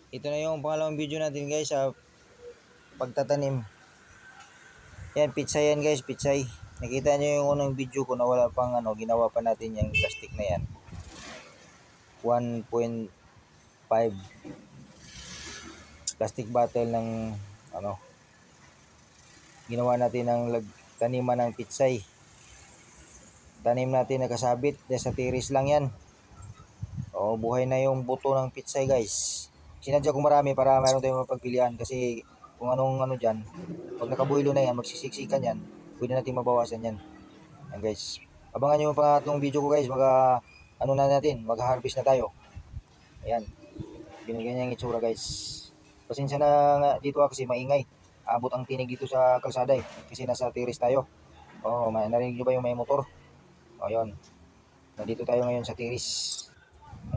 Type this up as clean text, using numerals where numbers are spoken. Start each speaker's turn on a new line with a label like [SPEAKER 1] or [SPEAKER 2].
[SPEAKER 1] Ito na yung pangalawang video natin guys sa pagtatanim. Yan, pitsay yan guys, pitsay. Nakita nyo yung unang video ko na wala pang ginawa pa natin yung plastic na yan. 1.5 plastic bottle ng ginawa natin ng taniman ng pitsay. Tanim natin nakasabit, sa tiris lang yan. O, buhay na yung buto ng pitsay guys. Sinadya ko marami para mayroon tayong mapagpilian kasi kung anong dyan, pag nakabuhilo na yan, magsisiksikan yan, pwede natin mabawasan yan. Yan guys, abangan nyo yung pangatlong video ko guys, mag-harvest na tayo. Ayan, binigyan niya yung itsura guys. Pasensya na nga dito kasi maingay, abot ang tinig dito sa kalsada kasi nasa tiris tayo. Narinig nyo ba yung may motor? O yun, nandito tayo ngayon sa tiris.